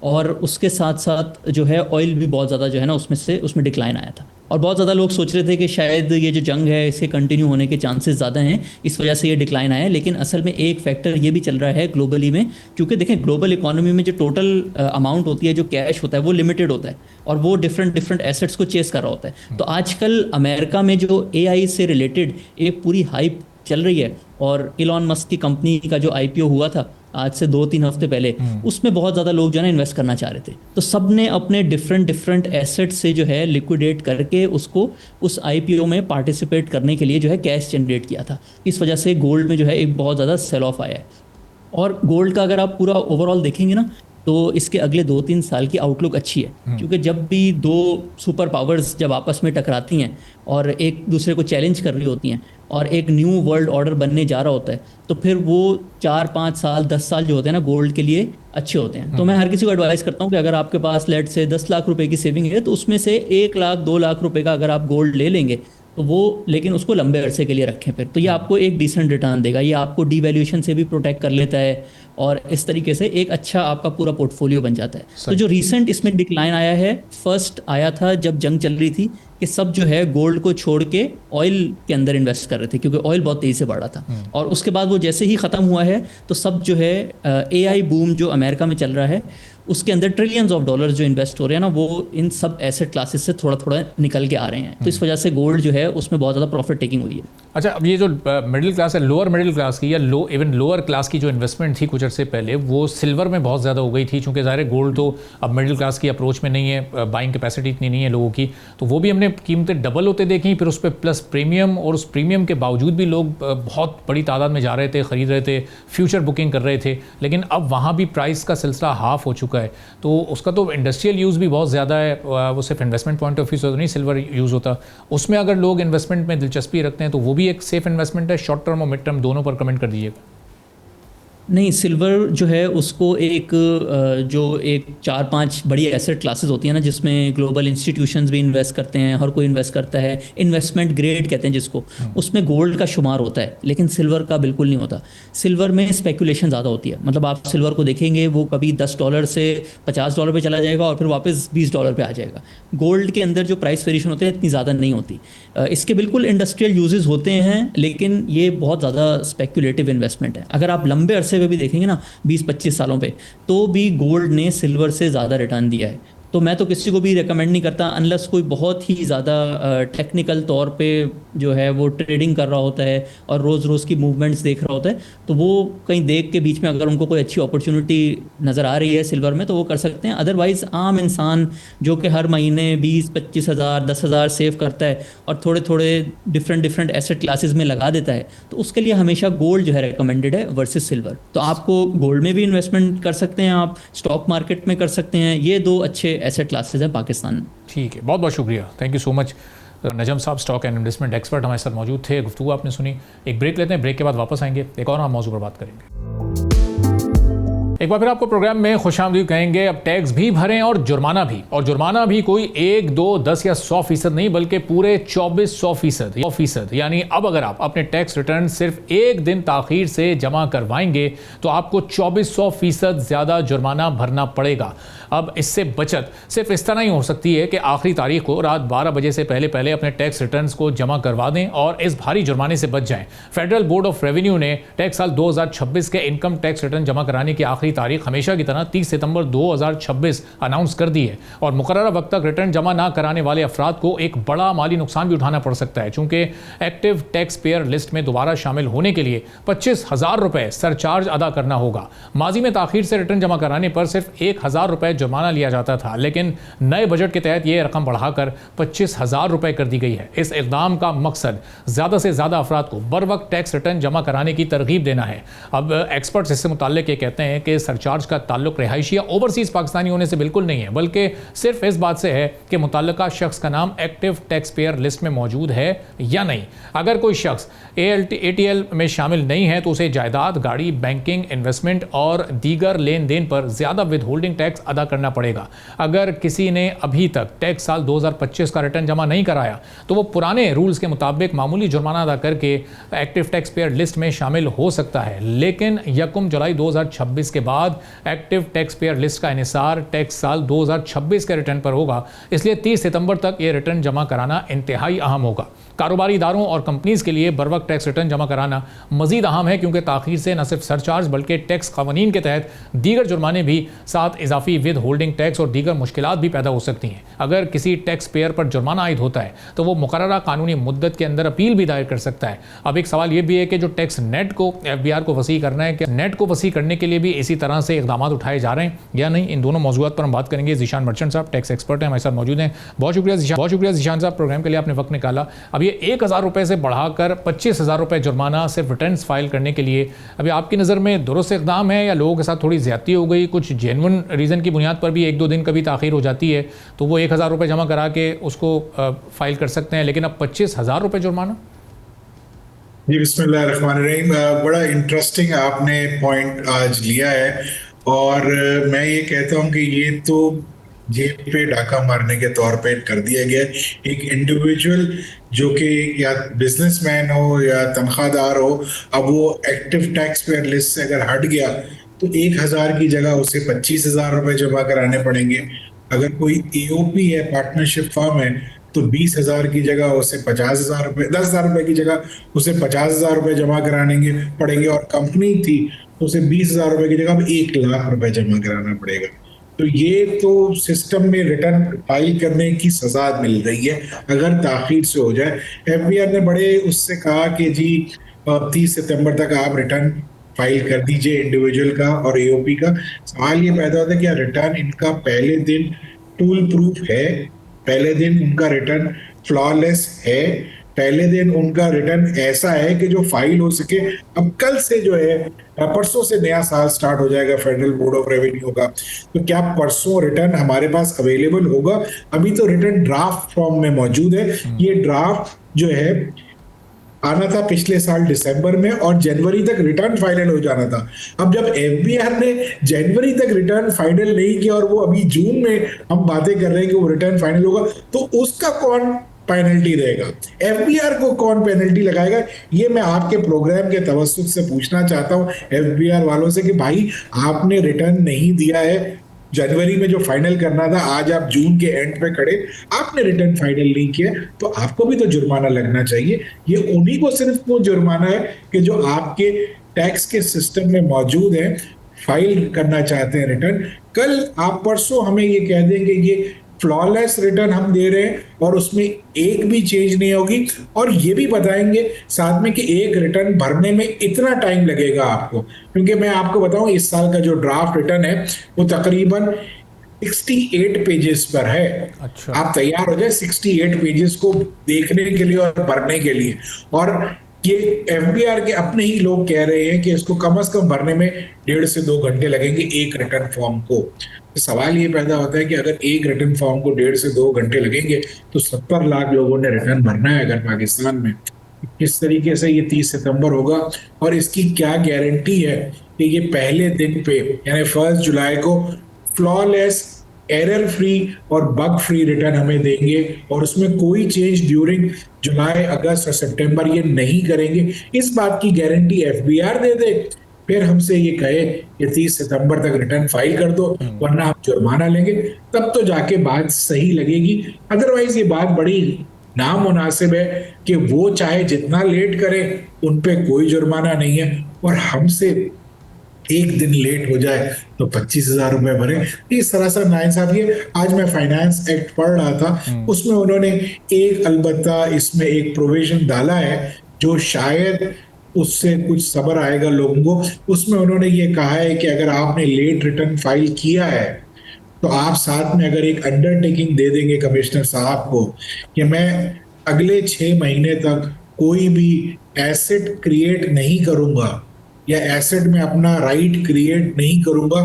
और उसके साथ साथ जो है ऑयल भी बहुत ज़्यादा जो है ना उसमें डिक्लाइन आया था। और बहुत ज़्यादा लोग सोच रहे थे कि शायद ये जो जंग है इसके कंटिन्यू होने के चांसेस ज़्यादा हैं, इस वजह से ये डिक्लाइन आया है। लेकिन असल में एक फैक्टर ये भी चल रहा है ग्लोबली में, क्योंकि देखें ग्लोबल इकोनॉमी में जो टोटल अमाउंट होती है, जो कैश होता है, वो लिमिटेड होता है और वो डिफरेंट एसेट्स को चेस कर रहा होता है। तो आजकल अमेरिका में जो AI से रिलेटेड एक पूरी हाइप चल रही है, और इलॉन मस्क की कंपनी का जो IPO हुआ था आज से 2-3 हफ्ते पहले, उसमें बहुत ज़्यादा लोग जो है ना इन्वेस्ट करना चाह रहे थे। तो सब ने अपने डिफरेंट एसेट्स से जो है लिक्विडेट करके उसको उस IPO में पार्टिसिपेट करने के लिए जो है कैश जनरेट किया था। इस वजह से गोल्ड में जो है एक बहुत ज़्यादा सेल ऑफ आया है। और गोल्ड का अगर आप पूरा ओवरऑल देखेंगे ना, तो इसके अगले 2-3 साल की आउटलुक अच्छी है, क्योंकि जब भी दो सुपर पावर्स जब आपस में टकराती हैं और एक दूसरे को चैलेंज कर रही होती हैं और एक न्यू वर्ल्ड ऑर्डर बनने जा रहा होता है, तो फिर वो 4-5 साल 10 साल जो होते हैं ना गोल्ड के लिए अच्छे होते हैं। तो मैं हर किसी को एडवाइस करता हूँ कि अगर आपके पास लेट से 10 लाख रुपए की सेविंग है, तो उसमें से 1 लाख 2 लाख रुपए का अगर आप गोल्ड ले लेंगे तो वो, लेकिन उसको लंबे अरसे के लिए रखें फिर, तो ये आपको एक डिसेंट रिटर्न देगा। ये आपको डीवैल्यूएशन से भी प्रोटेक्ट कर लेता है और इस तरीके से एक अच्छा आपका पूरा पोर्टफोलियो बन जाता है। तो जो रीसेंट इसमें डिक्लाइन आया है, फर्स्ट आया था जब जंग चल रही थी कि सब जो है गोल्ड को छोड़ के ऑयल के अंदर इन्वेस्ट कर रहे थे, क्योंकि ऑयल बहुत तेज़ी से बढ़ा था। और उसके बाद वो जैसे ही ख़त्म हुआ है तो सब जो है AI बूम जो अमेरिका में चल रहा है, उसके अंदर ट्रिलियंस ऑफ डॉलर जो इन्वेस्ट हो रहे हैं ना, वो इन सब एसेट क्लासेस से थोड़ा थोड़ा निकल के आ रहे हैं। तो इस वजह से गोल्ड जो है उसमें बहुत ज़्यादा प्रॉफिट टेकिंग हुई है। अच्छा, अब ये जो मिडिल क्लास है, लोअर मिडिल क्लास की या इवन लोअर क्लास की जो इन्वेस्टमेंट थी कुछ अर्से पहले, वो सिल्वर में बहुत ज़्यादा हो गई थी, चूँकि ज़ाहिर है गोल्ड तो अब मिडिल क्लास की अप्रोच में नहीं है, बाइंग कैपेसिटी इतनी नहीं है लोगों की, तो वो भी हमने कीमतें डबल होते देखी, फिर उस पर प्लस प्रीमियम, और उस प्रीमियम के बावजूद भी लोग बहुत बड़ी तादाद में जा रहे थे, ख़रीद रहे थे, फ्यूचर बुकिंग कर रहे थे। लेकिन अब वहाँ भी प्राइस का सिलसिला हाफ हो चुका है, तो उसका तो इंडस्ट्रियल यूज़ भी बहुत ज़्यादा है, वो सिर्फ इन्वेस्टमेंट पॉइंट ऑफ व्यू से तो नहीं सिल्वर यूज़ होता। उसमें अगर लोग इन्वेस्टमेंट में दिलचस्पी रखते हैं तो वो भी एक सेफ इन्वेस्टमेंट है, शॉर्ट टर्म और मिड टर्म दोनों पर कमेंट कर दीजिएगा। नहीं, सिल्वर जो है उसको एक जो एक 4-5 बड़ी एसेट क्लासेस होती हैं ना, जिसमें ग्लोबल इंस्टीट्यूशंस भी इन्वेस्ट करते हैं, हर कोई इन्वेस्ट करता है, इन्वेस्टमेंट ग्रेड कहते हैं जिसको, उसमें गोल्ड का शुमार होता है, लेकिन सिल्वर का बिल्कुल नहीं होता। सिल्वर में स्पेकुलेशन ज़्यादा होती है, मतलब आप सिल्वर को देखेंगे वो कभी $10 से $50 पे चला जाएगा और फिर वापस $20 पे आ जाएगा। गोल्ड के अंदर जो प्राइस वेरिएशन होते हैं इतनी ज़्यादा नहीं होती। इसके बिल्कुल इंडस्ट्रियल यूजेस होते हैं, लेकिन ये बहुत ज़्यादा स्पेकुलेटिव इन्वेस्टमेंट है। अगर आप लंबे अरसे पे भी देखेंगे ना 20-25 सालों पे, तो भी गोल्ड ने सिल्वर से ज़्यादा रिटर्न दिया है। तो मैं तो किसी को भी रेकमेंड नहीं करता, अनलेस कोई बहुत ही ज़्यादा टेक्निकल तौर पे जो है वो ट्रेडिंग कर रहा होता है और रोज़ रोज़ की मूवमेंट्स देख रहा होता है, तो वो कहीं देख के बीच में अगर उनको कोई अच्छी अपॉर्चुनिटी नज़र आ रही है सिल्वर में तो वो कर सकते हैं। अदरवाइज़ आम इंसान जो कि हर महीने 20-25 हज़ार 10 हज़ार सेव करता है और थोड़े थोड़े डिफरेंट एसेट क्लासेस में लगा देता है, तो उसके लिए हमेशा गोल्ड जो है रिकमेंडेड है वर्सेस सिल्वर। तो आपको गोल्ड में भी इन्वेस्टमेंट कर सकते हैं, आप स्टॉक मार्केट में कर सकते हैं, ये दो अच्छे एसेट क्लासेस हैं पाकिस्तान में। ठीक है, बहुत बहुत शुक्रिया, थैंक यू सो मच। नजम साहब स्टॉक एंड इन्वेस्टमेंट एक्सपर्ट हमारे साथ मौजूद थे, गुफ्तगू आपने सुनी। एक ब्रेक लेते हैं, ब्रेक के बाद वापस आएंगे, एक और हम मौजू पर बात करेंगे। एक बार फिर आपको प्रोग्राम में खुशामदीद कहेंगे। अब टैक्स भी भरें और जुर्माना भी कोई 1, 2, 10 या 100% नहीं, बल्कि पूरे 2400%। यानी अब अगर आप अपने टैक्स रिटर्न सिर्फ एक दिन ताखीर से जमा करवाएंगे तो आपको 2400% ज़्यादा जुर्माना भरना पड़ेगा। अब इससे बचत सिर्फ इस तरह ही हो सकती है कि आखिरी तारीख को रात 12 बजे से पहले अपने टैक्स रिटर्न्स को जमा करवा दें और इस भारी जुर्माने से बच जाएं। फेडरल बोर्ड ऑफ रेवेन्यू ने टैक्स साल 2026 के इनकम टैक्स रिटर्न जमा कराने की आखिरी तारीख हमेशा की तरह 30 सितंबर 2026 अनाउंस कर दी है और मुकर्ररा वक्त तक रिटर्न जमा ना कराने वाले अफराद को एक बड़ा माली नुकसान भी उठाना पड़ सकता है, चूंकि एक्टिव टैक्स पेयर लिस्ट में दोबारा शामिल होने के लिए 25,000 रुपए सरचार्ज अदा करना होगा। माजी में ताखीर से रिटर्न जमा कराने पर सिर्फ 1,000 रुपए जुर्माना लिया जाता था, लेकिन नए बजट के तहत यह रकम बढ़ाकर 25,000 रुपए कर दी गई है। इस इक़दाम का मकसद ज़्यादा से ज़्यादा अफराद को बर वक्त टैक्स रिटर्न जमा कराने की तरगीब देना है। अब एक्सपर्ट्स इससे मुताल्लिक ये कहते हैं कि सरचार्ज का ताल्लुक रिहायशी या ओवरसीज़ पाकिस्तानी होने से बिल्कुल नहीं है, बल्कि सिर्फ इस बात से है कि मुतल्लिका शख्स का नाम एक्टिव टैक्स पेयर लिस्ट में मौजूद है या नहीं। अगर कोई शख्स ATL में शामिल नहीं है तो उसे जायदाद, गाड़ी, बैंकिंग, इन्वेस्टमेंट और दीगर लेन देन पर ज़्यादा विद होल्डिंग टैक्स अदा करना पड़ेगा। अगर किसी ने अभी तक टैक्स साल 2025 का रिटर्न जमा नहीं कराया तो वो पुराने रूल्स के मुताबिक मामूली जुर्माना अदा करके एक्टिव टैक्स पेयर लिस्ट में शामिल हो सकता है, लेकिन 1 जुलाई 2026 के बाद एक्टिव टैक्स पेयर लिस्ट का इन्हिसार टैक्स साल 2026 के रिटर्न पर होगा, इसलिए 30 सितंबर तक ये रिटर्न जमा कराना इंतहाई अहम होगा। कारोबारी इदारों और कंपनीज के लिए बर वक्त टैक्स रिटर्न जमा कराना मजीद अहम है, क्योंकि ताखीर से न सिर्फ सरचार्ज बल्कि टैक्स कवानीन के तहत दीगर जुर्माने भी साथ इजाफी विद होल्डिंग टैक्स और दीगर मुश्किलात भी पैदा हो सकती हैं। अगर किसी टैक्स पेयर पर जुर्माना आयद होता है तो वो मुकर्ररा कानूनी मुद्दत के अंदर अपील भी दायर कर सकता है। अब एक सवाल ये भी है कि जो टैक्स नेट को FBR को वसी करना है, कि नेट को वसी करने के लिए भी इसी किसी तरह से इकदाम उठाए जा रहे हैं या नहीं, इन दोनों मौजूद पर हम बात करेंगे। ज़ीशान मर्चेंट साहब टैक्स एक्सपर्ट हैं, हमारे साथ मौजूद हैं। बहुत शुक्रिया ज़ीशान साहब, प्रोग्राम के लिए आपने वक्त निकाला। अब ये 1,000 रुपये से बढ़ाकर 25,000 रुपये जुर्माना सिर्फ रिटर्न्स फाइल करने के लिए, अभी आपकी नज़र में दुरुस्त इकदाम है या लोगों के साथ थोड़ी ज़्यादती हो गई? कुछ जेन्युइन रीज़न की बुनियाद पर भी 1-2 दिन कभी ताख़ीर हो जाती है तो वो 1,000 रुपये जमा करा के उसको फाइल कर सकते हैं, लेकिन अब 25,000 रुपये जुर्माना? जी बिस्मिल्लाहिर्रहमानिर्रहीम। बड़ा इंटरेस्टिंग आपने पॉइंट आज लिया है और मैं ये कहता हूँ कि ये तो जेब पे डाका मारने के तौर पे कर दिया गया है। एक इंडिविजुअल जो कि या बिजनेसमैन हो या तनख्वाहदार हो, अब वो एक्टिव टैक्स पेयर लिस्ट से अगर हट गया तो 1,000 की जगह उसे 25,000 रुपये जमा कराने पड़ेंगे। अगर कोई एओपी है, पार्टनरशिप फर्म है, तो 20,000 की जगह उसे 50,000 रुपये, 10,000 रुपये की जगह उसे 50,000 रुपये जमा कराने पड़ेंगे। और कंपनी थी तो उसे 20,000 रुपये की जगह अब 1,00,000 रुपये जमा कराना पड़ेगा। तो ये तो सिस्टम में रिटर्न फाइल करने की सजा मिल रही है अगर ताखीर से हो जाए। एफबीआर ने बड़े उससे कहा कि जी 30 सितंबर तक आप रिटर्न फाइल कर दीजिए इंडिविजुअल का और एओपी का। सवाल ये पैदा होता है कि रिटर्न इनका पहले दिन टूल प्रूफ है, पहले दिन उनका रिटर्न फ्लॉलेस है, पहले दिन उनका रिटर्न ऐसा है कि जो फाइल हो सके। अब कल से जो है, परसों से नया साल स्टार्ट हो जाएगा फेडरल बोर्ड ऑफ रेवेन्यू का, तो क्या परसों रिटर्न हमारे पास अवेलेबल होगा? अभी तो रिटर्न ड्राफ्ट फॉर्म में मौजूद है। ये ड्राफ्ट जो है आना था पिछले साल दिसंबर में और जनवरी तक रिटर्न फाइनल हो जाना था। अब जब एफबीआर ने जनवरी तक रिटर्न फाइनल नहीं किया और वो अभी जून में हम बातें कर रहे हैं कि वो रिटर्न फाइनल होगा, तो उसका कौन पेनल्टी देगा? एफबीआर को कौन पेनल्टी लगाएगा? ये मैं आपके प्रोग्राम के तवज्जुह से पूछना चाहता हूं एफबीआर वालों से कि भाई आपने रिटर्न नहीं दिया है जनवरी में जो फाइनल करना था, आज आप जून के एंड पे खड़े, आपने रिटर्न फाइनल नहीं किया तो आपको भी तो जुर्माना लगना चाहिए। ये उन्हीं को सिर्फ वो जुर्माना है कि जो आपके टैक्स के सिस्टम में मौजूद है, फाइल करना चाहते हैं रिटर्न। कल आप परसों हमें ये कह देंगे ये फ्लॉलेस रिटर्न हम दे रहे हैं और उसमें एक भी चेंज नहीं होगी, और ये भी बताएंगे साथ में कि एक रिटर्न भरने में इतना टाइम लगेगा आपको। क्योंकि मैं आपको बताऊं इस साल का जो ड्राफ्ट रिटर्न है वो तकरीबन 68 पेजेस पर है। अच्छा। आप तैयार हो जाए 68 पेजेस को देखने के लिए और भरने के लिए। और ये एफबीआर के अपने ही लोग कह रहे हैं कि इसको कम से कम भरने में 1.5 से 2 घंटे लगेंगे एक रिटर्न फॉर्म को। तो सवाल ये पैदा होता है कि अगर एक रिटर्न फॉर्म को 1.5 से 2 घंटे लगेंगे तो 70 लाख लोगों ने रिटर्न भरना है अगर पाकिस्तान में। किस तरीके से ये 30 सितंबर होगा और इसकी क्या गारंटी है कि ये पहले दिन पे यानी 1 जुलाई को फ्लॉलेस, एरर फ्री और बग फ्री रिटर्न हमें देंगे और उसमें कोई चेंज ड्यूरिंग जुलाई, अगस्त और सितंबर ये नहीं करेंगे। इस बात की गारंटी एफबीआर दे दे, फिर हमसे ये कहे कि 30 सितंबर तक रिटर्न फाइल कर दो वरना आप जुर्माना लेंगे, तब तो जाके बात सही लगेगी। अदरवाइज ये बात बड़ी नामुनासिब है कि वो चाहे जितना लेट करें उन पे कोई जुर्माना नहीं है और हमसे एक दिन लेट हो जाए तो 25,000 रुपए भरे। ये सरासर नाइंसाफी है। आज मैं फाइनेंस एक्ट पढ़ रहा था, उसमें उन्होंने एक अलबत्ता इसमें एक प्रोविजन डाला है जो शायद उससे कुछ सब्र आएगा लोगों को। उसमें उन्होंने ये कहा है कि अगर आपने लेट रिटर्न फाइल किया है तो आप साथ में अगर एक अंडरटेकिंग दे देंगे कमिश्नर साहब को कि मैं अगले 6 महीने तक कोई भी एसेट क्रिएट नहीं करूंगा या एसेट में अपना राइट क्रिएट नहीं करूंगा,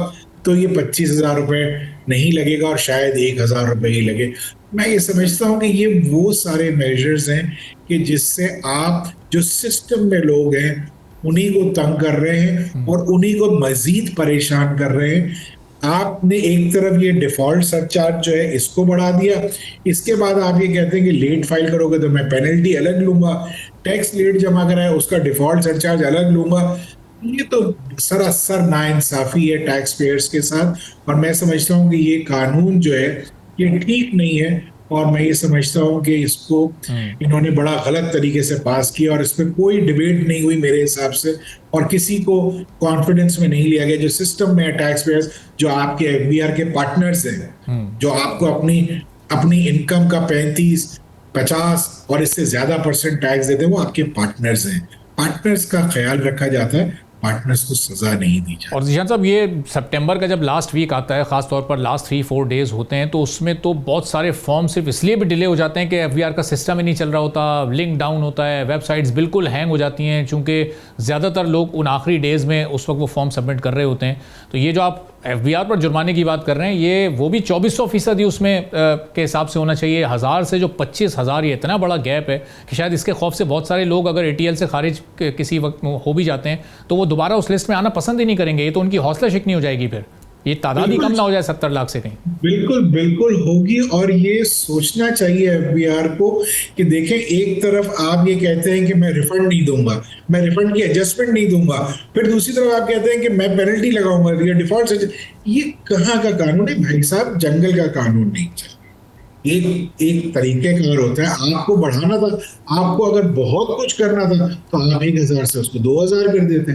तो ये 25,000 रुपये नहीं लगेगा और शायद 1,000 रुपये ही लगे। मैं ये समझता हूँ कि ये वो सारे मेजर्स हैं कि जिससे आप जो सिस्टम में लोग हैं उन्हीं को तंग कर रहे हैं और उन्हीं को मजीद परेशान कर रहे हैं। आपने एक तरफ ये डिफॉल्ट सरचार्ज जो है इसको बढ़ा दिया, इसके बाद आप ये कहते हैं कि लेट फाइल करोगे तो मैं पेनल्टी अलग लूंगा, टैक्स लेट जमा कराए उसका डिफॉल्ट सरचार्ज अलग लूंगा। ये तो सरासर नाइंसाफी है टैक्स पेयर्स के साथ और मैं समझता हूँ कि ये कानून जो है ये ठीक नहीं है और मैं ये समझता हूँ कि इसको इन्होंने बड़ा गलत तरीके से पास किया और इस पर कोई डिबेट नहीं हुई मेरे हिसाब से और किसी को कॉन्फिडेंस में नहीं लिया गया। जो सिस्टम में है टैक्स पेयर्स, जो आपके एफबीआर के पार्टनर्स हैं, जो आपको अपनी इनकम का 35, 50 और इससे ज्यादा % टैक्स देते हैं, वो आपके पार्टनर्स हैं। पार्टनर्स का ख्याल रखा जाता है पार्टनर्स को सजा नहीं दी जाए। और जीशान साहब, ये सितंबर का जब लास्ट वीक आता है, खास तौर पर लास्ट 3-4 डेज होते हैं, तो उसमें तो बहुत सारे फॉर्म सिर्फ इसलिए भी डिले हो जाते हैं कि एफबीआर का सिस्टम ही नहीं चल रहा होता, लिंक डाउन होता है, वेबसाइट्स बिल्कुल हैंग हो जाती हैं, चूँकि ज़्यादातर लोग उन आखिरी डेज़ में उस वक्त वो फॉर्म सबमिट कर रहे होते हैं। तो ये जो आप एफबीआर पर जुर्माने की बात कर रहे हैं, ये वो भी 2400% ही उसमें के हिसाब से होना चाहिए। 1000 से जो 25,000, ये इतना बड़ा गैप है कि शायद इसके खौफ से बहुत सारे लोग अगर एटीएल से खारिज किसी वक्त हो भी जाते हैं तो वो दोबारा उस लिस्ट में आना पसंद ही नहीं करेंगे। ये तो उनकी हौसला शिकनी हो जाएगी, फिर ये तादाद ही कम ना हो जाए 70 लाख से कहीं। बिल्कुल बिल्कुल होगी। और ये सोचना चाहिए एफबीआर को कि देखें, एक तरफ आप ये कहते हैं कि मैं रिफंड नहीं दूंगा, मैं रिफंड की एडजस्टमेंट नहीं दूंगा, फिर दूसरी तरफ आप कहते हैं कि मैं पेनल्टी लगाऊंगा या डिफॉल्ट। ये कहाँ का कानून है भाई साहब? जंगल का कानून नहीं चाहिए। एक तरीकेकार होता है, आपको बढ़ाना था, आपको अगर बहुत कुछ करना था तो आप 1000 से उसको 2000 कर देते,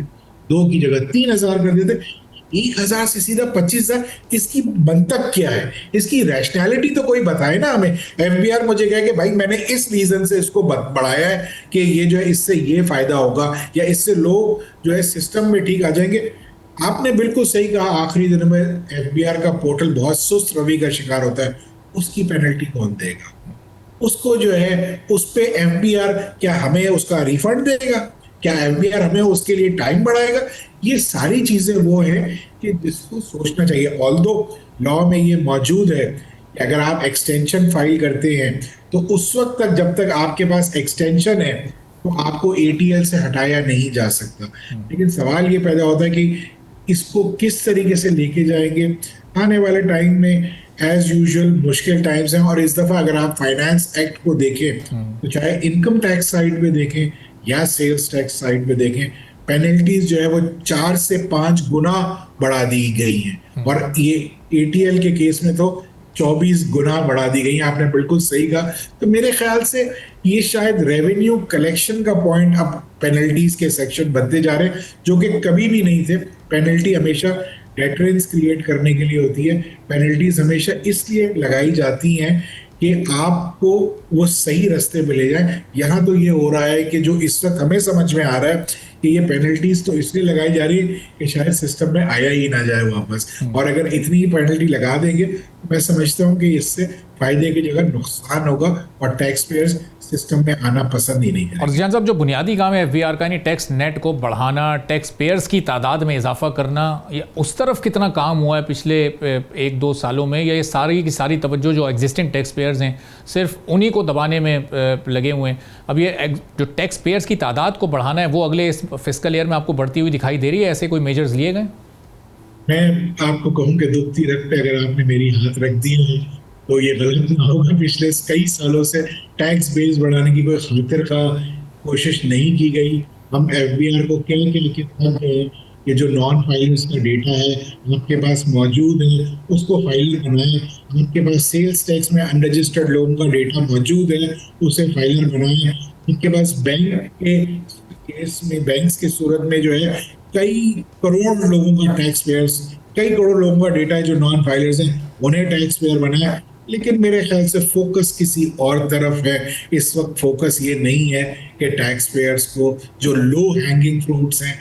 2 की जगह 3000 कर देते। 1000 से सीधा 25,000, इसकी मंतक क्या है? इसकी रैशनैलिटी तो कोई बताए ना हमें। एफबीआर मुझे कहे कि भाई मैंने इस रीजन से इसको बढ़ाया है कि ये जो है इससे ये फायदा होगा या इससे लोग जो है सिस्टम में ठीक आ जाएंगे। आपने बिल्कुल सही कहा, आखिरी दिनों में एफबीआर का पोर्टल बहुत सुस्त रवि का शिकार होता है। उसकी पेनल्टी कौन देगा? उसको जो है उस पे एफबीआर क्या हमें उसका रिफंड देगा? क्या एफबीआर हमें उसके लिए टाइम बढ़ाएगा? ये सारी चीजें वो हैं कि जिसको सोचना चाहिए। ऑल्दो लॉ में ये मौजूद है कि अगर आप एक्सटेंशन फाइल करते हैं तो उस वक्त तक जब तक आपके पास एक्सटेंशन है तो आपको एटीएल से हटाया नहीं जा सकता। लेकिन सवाल ये पैदा होता है कि इसको किस तरीके से लेके जाएंगे। आने वाले टाइम में एज यूजुअल मुश्किल टाइम्स हैं। और इस दफा अगर आप फाइनेंस एक्ट को देखें तो चाहे इनकम टैक्स साइड पे देखें या सेल्स टैक्स साइड पे देखें, पेनल्टीज जो है वो 4 से 5 गुना बढ़ा दी गई हैं। और ये एटीएल के केस में तो 24 गुना बढ़ा दी गई हैं। आपने बिल्कुल सही कहा। तो मेरे ख्याल से ये शायद रेवेन्यू कलेक्शन का पॉइंट अब पेनल्टीज के सेक्शन बनते जा रहे हैं, जो कि कभी भी नहीं थे। पेनल्टी हमेशा डेटरेंस क्रिएट करने के लिए होती है। पेनल्टीज हमेशा इसलिए लगाई जाती हैं कि आपको वो सही रास्ते पे ले जाए। यहाँ तो ये हो रहा है कि जो इस वक्त हमें समझ में आ रहा है कि ये पेनल्टीज तो इसलिए लगाई जा रही है कि शायद सिस्टम में आया ही ना जाए वापस। और अगर इतनी ही पेनल्टी लगा देंगे तो मैं समझता हूँ कि इससे फायदे की जगह नुकसान होगा और टैक्स पेयर्स सिस्टम में आना पसंद ही नहीं करेंगे। और जियान साहब, जो बुनियादी काम है एफबीआर का, यानी टैक्स नेट को बढ़ाना, टैक्स पेयर्स की तादाद में इजाफा करना, या उस तरफ कितना काम हुआ है पिछले 1-2 सालों में? या ये सारी की सारी तवज्जो जो एग्जिस्टिंग टैक्स पेयर्स हैं सिर्फ उन्हीं को दबाने में लगे हुए हैं? अब ये जो टैक्स पेयर्स की तादाद को बढ़ाना है वो अगले इस फिस्कल ईयर में आपको बढ़ती हुई दिखाई दे रही है? ऐसे कोई मेजर्स लिए गए? मैं आपको कहूँ कि दुखती रख पे अगर आपने मेरी हाथ रख दिए हैं तो ये गलत ना होगा। पिछले कई सालों से टैक्स बेस बढ़ाने की कोई खातिर का कोशिश नहीं की गई। हम एफबीआर को क्या क्या ये जो नॉन फाइलर्स का डेटा है आपके पास मौजूद है, उसको फाइलर बनाएं। आपके पास सेल्स टैक्स में अनरजिस्टर्ड लोगों का डेटा मौजूद है, उसे फाइलर बनाएं। आपके पास बैंक के केस में, बैंक्स की सूरत में जो है कई करोड़ लोगों का टैक्स पेयर्स, कई करोड़ लोगों का डेटा है जो नॉन फाइलर्स हैं, उन्हें टैक्स पेयर बनाया। लेकिन मेरे ख्याल से फोकस किसी और तरफ है। इस वक्त फोकस ये नहीं है कि टैक्स पेयर्स को जो लो हैंगिंग फ्रूट्स हैं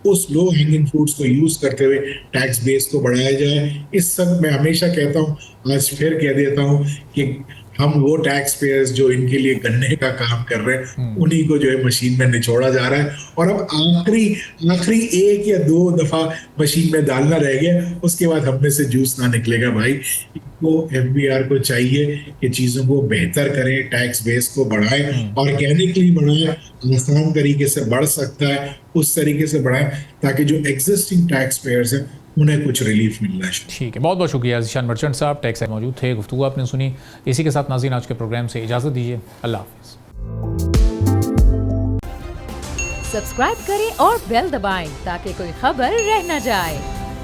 उस लो हैंगिंग फ्रूट्स को यूज करते हुए टैक्स बेस को बढ़ाया जाए। इस सब मैं हमेशा कहता हूँ, आज फिर कह देता हूँ कि हम वो टैक्स पेयर्स जो इनके लिए गन्ने का काम कर रहे हैं उन्हीं को जो है मशीन में निचोड़ा जा रहा है। और अब आखिरी 1 या 2 दफा मशीन में डालना रह गया, उसके बाद हम में से जूस ना निकलेगा भाई। वो एफबीआर को चाहिए कि चीजों को बेहतर करें, टैक्स बेस को बढ़ाएं, ऑर्गेनिकली बढ़ाएं, आसान तरीके से बढ़ सकता है उस तरीके से बढ़ाएं ताकि जो एग्जिस्टिंग टैक्स पेयर्स हैं उन्हें कुछ रिलीफ मिलना चाहिए। ठीक है, बहुत बहुत शुक्रिया ज़ीशान मर्चेंट साहब, टैक्स से मौजूद थे, गुफ्तगू आपने सुनी। इसी के साथ नाज़रीन आज के प्रोग्राम से इजाज़त दीजिए। अल्लाह हाफ़िज़। सब्सक्राइब करें और बेल दबाएं ताकि कोई खबर रह न जाए।